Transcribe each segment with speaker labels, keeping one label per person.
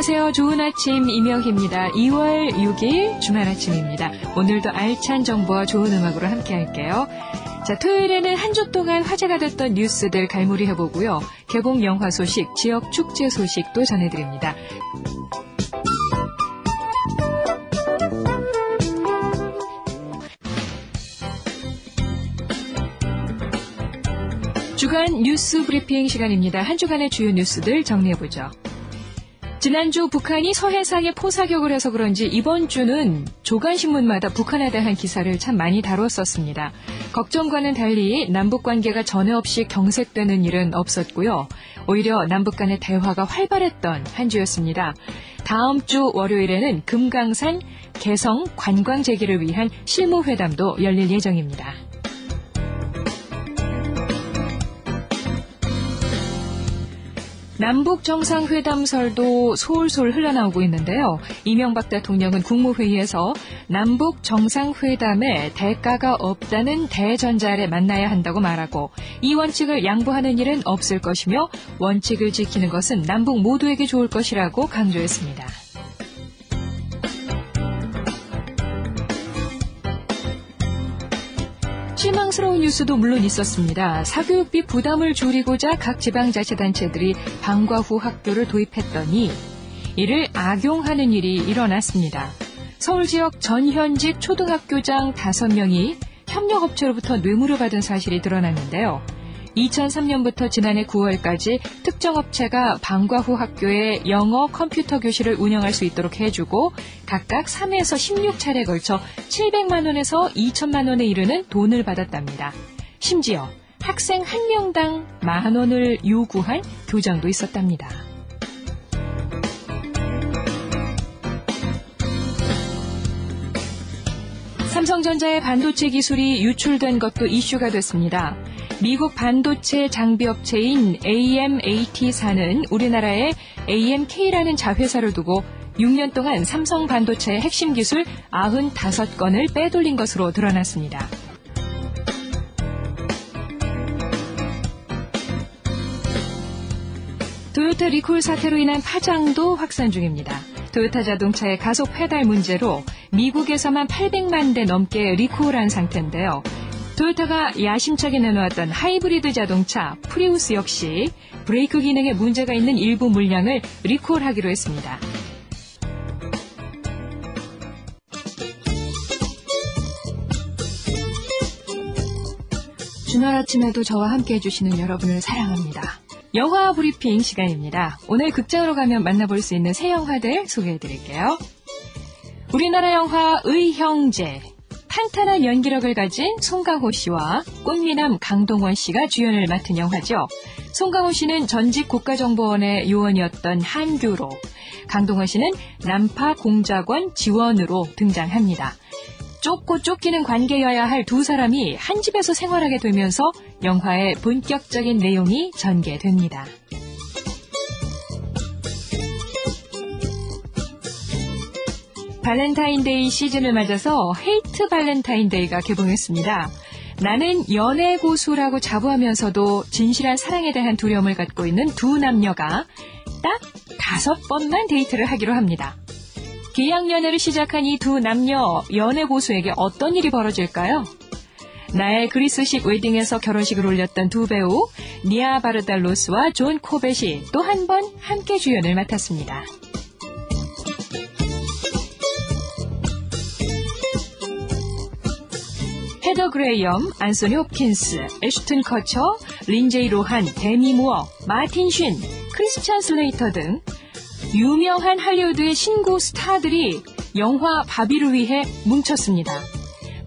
Speaker 1: 안녕하세요. 좋은 아침 이명희입니다. 2월 6일 주말 아침입니다. 오늘도 알찬 정보와 좋은 음악으로 함께 할게요. 자, 토요일에는 한 주 동안 화제가 됐던 뉴스들 갈무리해보고요. 개봉 영화 소식, 지역 축제 소식도 전해드립니다. 주간 뉴스 브리핑 시간입니다. 한 주간의 주요 뉴스들 정리해보죠. 지난주 북한이 서해상에 포사격을 해서 그런지 이번 주는 조간신문마다 북한에 대한 기사를 참 많이 다뤘었습니다. 걱정과는 달리 남북관계가 전에 없이 경색되는 일은 없었고요. 오히려 남북 간의 대화가 활발했던 한 주였습니다. 다음 주 월요일에는 금강산 개성 관광 재개를 위한 실무회담도 열릴 예정입니다. 남북 정상회담설도 솔솔 흘러나오고 있는데요. 이명박 대통령은 국무회의에서 남북 정상회담에 대가가 없다는 대전제 아래 만나야 한다고 말하고 이 원칙을 양보하는 일은 없을 것이며 원칙을 지키는 것은 남북 모두에게 좋을 것이라고 강조했습니다. 실망스러운 뉴스도 물론 있었습니다. 사교육비 부담을 줄이고자 각 지방자치단체들이 방과 후 학교를 도입했더니 이를 악용하는 일이 일어났습니다. 서울 지역 전현직 초등학교장 5명이 협력업체로부터 뇌물을 받은 사실이 드러났는데요. 2003년부터 지난해 9월까지 특정 업체가 방과 후 학교에 영어 컴퓨터 교실을 운영할 수 있도록 해주고 각각 3에서 16차례에 걸쳐 700만 원에서 2천만 원에 이르는 돈을 받았답니다. 심지어 학생 한 명당 10,000원을 요구한 교장도 있었답니다. 삼성전자의 반도체 기술이 유출된 것도 이슈가 됐습니다. 미국 반도체 장비업체인 AMAT사는 우리나라에 AMK라는 자회사를 두고 6년 동안 삼성 반도체의 핵심 기술 95건을 빼돌린 것으로 드러났습니다. 토요타 리콜 사태로 인한 파장도 확산 중입니다. 토요타 자동차의 가속 페달 문제로 미국에서만 800만 대 넘게 리콜한 상태인데요. 토요타가 야심차게 내놓았던 하이브리드 자동차 프리우스 역시 브레이크 기능에 문제가 있는 일부 물량을 리콜하기로 했습니다. 주말 아침에도 저와 함께 해주시는 여러분을 사랑합니다. 영화 브리핑 시간입니다. 오늘 극장으로 가면 만나볼 수 있는 새 영화들 소개해드릴게요. 우리나라 영화 의형제. 탄탄한 연기력을 가진 송강호 씨와 꽃미남 강동원 씨가 주연을 맡은 영화죠. 송강호 씨는 전직 국가정보원의 요원이었던 한규로, 강동원 씨는 남파 공작원 지원으로 등장합니다. 쫓고 쫓기는 관계여야 할 두 사람이 한 집에서 생활하게 되면서 영화의 본격적인 내용이 전개됩니다. 발렌타인데이 시즌을 맞아서 헤이트 발렌타인데이가 개봉했습니다. 나는 연애 고수라고 자부하면서도 진실한 사랑에 대한 두려움을 갖고 있는 두 남녀가 딱 5번만 데이트를 하기로 합니다. 계약연애를 시작한 이 두 남녀 연애 고수에게 어떤 일이 벌어질까요? 나의 그리스식 웨딩에서 결혼식을 올렸던 두 배우 니아 바르달로스와 존 코벳이 또 한 번 함께 주연을 맡았습니다. 헤더 그레이엄, 안소니 홉킨스, 애슈튼 커처, 린제이 로한, 데미 무어, 마틴 쉰, 크리스찬 슬레이터 등 유명한 할리우드의 신구 스타들이 영화 바비를 위해 뭉쳤습니다.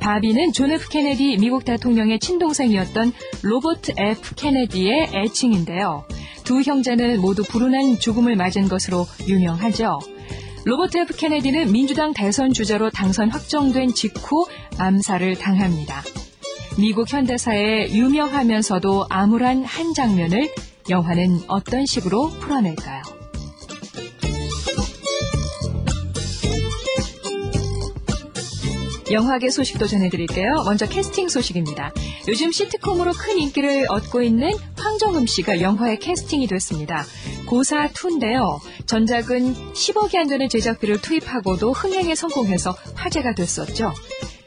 Speaker 1: 바비는 존 F 케네디 미국 대통령의 친동생이었던 로버트 F 케네디의 애칭인데요. 두 형제는 모두 불운한 죽음을 맞은 것으로 유명하죠. 로버트 F 케네디는 민주당 대선 주자로 당선 확정된 직후 암살을 당합니다. 미국 현대사에 유명하면서도 암울한 한 장면을 영화는 어떤 식으로 풀어낼까요? 영화계 소식도 전해드릴게요. 먼저 캐스팅 소식입니다. 요즘 시트콤으로 큰 인기를 얻고 있는 황정음 씨가 영화에 캐스팅이 됐습니다. 도사2인데요. 전작은 10억이 안 되는 제작비를 투입하고도 흥행에 성공해서 화제가 됐었죠.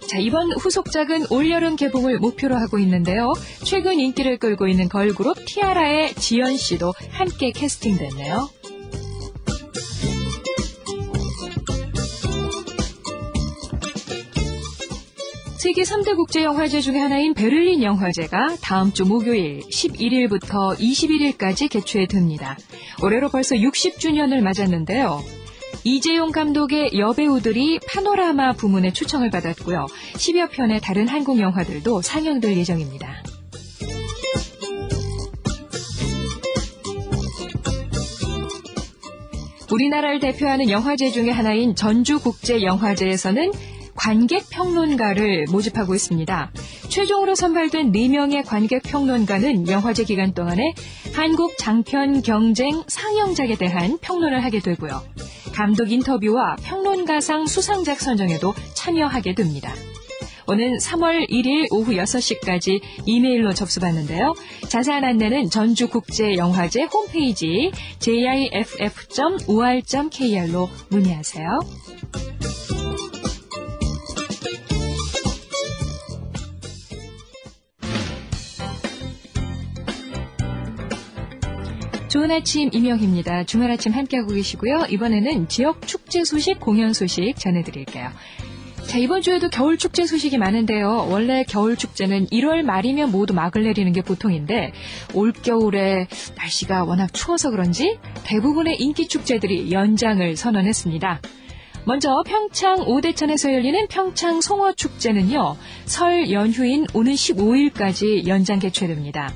Speaker 1: 자, 이번 후속작은 올여름 개봉을 목표로 하고 있는데요. 최근 인기를 끌고 있는 걸그룹 티아라의 지연 씨도 함께 캐스팅됐네요. 세계 3대 국제영화제 중에 하나인 베를린 영화제가 다음 주 목요일 11일부터 21일까지 개최됩니다. 올해로 벌써 60주년을 맞았는데요. 이재용 감독의 여배우들이 파노라마 부문에 초청을 받았고요. 10여 편의 다른 한국 영화들도 상영될 예정입니다. 우리나라를 대표하는 영화제 중에 하나인 전주국제영화제에서는 관객평론가를 모집하고 있습니다. 최종으로 선발된 4명의 관객평론가는 영화제 기간 동안에 한국 장편 경쟁 상영작에 대한 평론을 하게 되고요. 감독 인터뷰와 평론가상 수상작 선정에도 참여하게 됩니다. 오는 3월 1일 오후 6시까지 이메일로 접수받는데요. 자세한 안내는 전주국제영화제 홈페이지 jiff.or.kr로 문의하세요. 좋은 아침 임영희입니다. 주말 아침 함께하고 계시고요. 이번에는 지역 축제 소식, 공연 소식 전해드릴게요. 자, 이번 주에도 겨울 축제 소식이 많은데요. 원래 겨울 축제는 1월 말이면 모두 막을 내리는 게 보통인데 올겨울에 날씨가 워낙 추워서 그런지 대부분의 인기 축제들이 연장을 선언했습니다. 먼저 평창 오대천에서 열리는 평창 송어축제는요. 설 연휴인 오는 15일까지 연장 개최됩니다.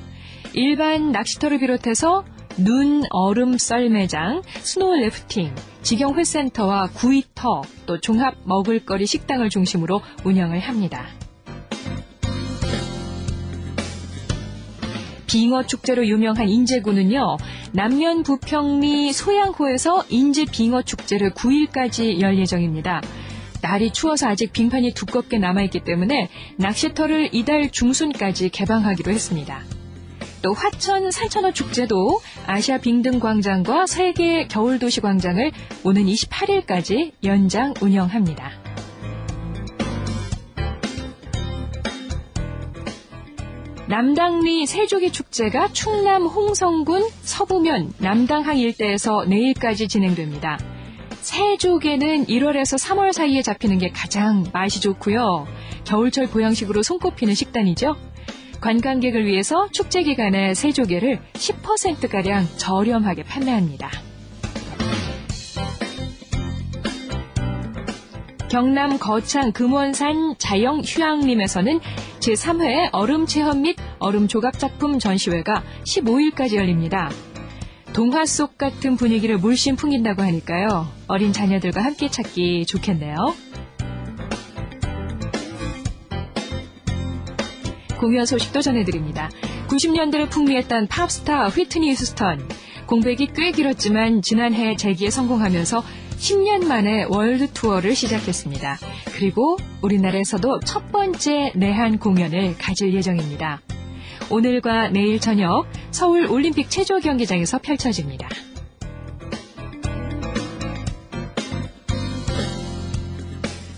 Speaker 1: 일반 낚시터를 비롯해서 눈, 얼음 썰매장, 스노우 래프팅, 직영회센터와 구이터, 또 종합 먹을거리 식당을 중심으로 운영을 합니다. 빙어축제로 유명한 인제구는요. 남면 부평리 소양호에서 인제빙어축제를 9일까지 열 예정입니다. 날이 추워서 아직 빙판이 두껍게 남아있기 때문에 낚시터를 이달 중순까지 개방하기로 했습니다. 또 화천 살천어 축제도 아시아 빙등광장과 세계 겨울도시광장을 오는 28일까지 연장 운영합니다. 남당리 세조개 축제가 충남 홍성군 서부면 남당항 일대에서 내일까지 진행됩니다. 세조개는 1월에서 3월 사이에 잡히는 게 가장 맛이 좋고요. 겨울철 보양식으로 손꼽히는 식단이죠. 관광객을 위해서 축제 기간에 세조개를 10%가량 저렴하게 판매합니다. 경남 거창 금원산 자영휴양림에서는 제3회 얼음체험 및 얼음조각작품 전시회가 15일까지 열립니다. 동화 속 같은 분위기를 물씬 풍긴다고 하니까요. 어린 자녀들과 함께 찾기 좋겠네요. 공연 소식도 전해드립니다. 90년대를 풍미했던 팝스타 휘트니 휴스턴. 공백이 꽤 길었지만 지난해 재기에 성공하면서 10년 만에 월드 투어를 시작했습니다. 그리고 우리나라에서도 첫 번째 내한 공연을 가질 예정입니다. 오늘과 내일 저녁 서울 올림픽 체조 경기장에서 펼쳐집니다.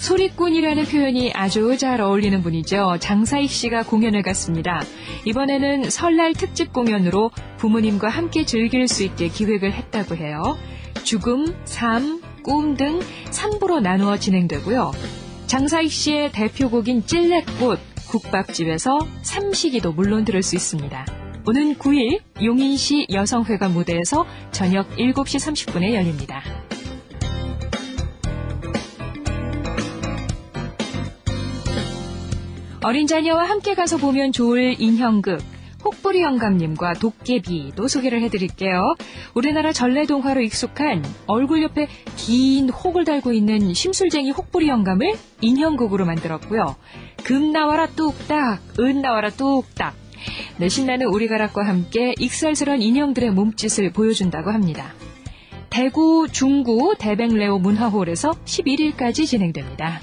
Speaker 1: 소리꾼이라는 표현이 아주 잘 어울리는 분이죠. 장사익 씨가 공연을 갔습니다. 이번에는 설날 특집 공연으로 부모님과 함께 즐길 수 있게 기획을 했다고 해요. 죽음, 삶, 꿈 등 3부로 나누어 진행되고요. 장사익 씨의 대표곡인 찔레꽃, 국밥집에서 삼식이도 물론 들을 수 있습니다. 오는 9일 용인시 여성회관 무대에서 저녁 7시 30분에 열립니다. 어린 자녀와 함께 가서 보면 좋을 인형극, 혹부리 영감님과 도깨비도 소개를 해드릴게요. 우리나라 전래동화로 익숙한 얼굴 옆에 긴 혹을 달고 있는 심술쟁이 혹부리 영감을 인형극으로 만들었고요. 금 나와라 뚝딱, 은 나와라 뚝딱. 네, 신나는 오리가락과 함께 익살스러운 인형들의 몸짓을 보여준다고 합니다. 대구 중구 대백레오 문화홀에서 11일까지 진행됩니다.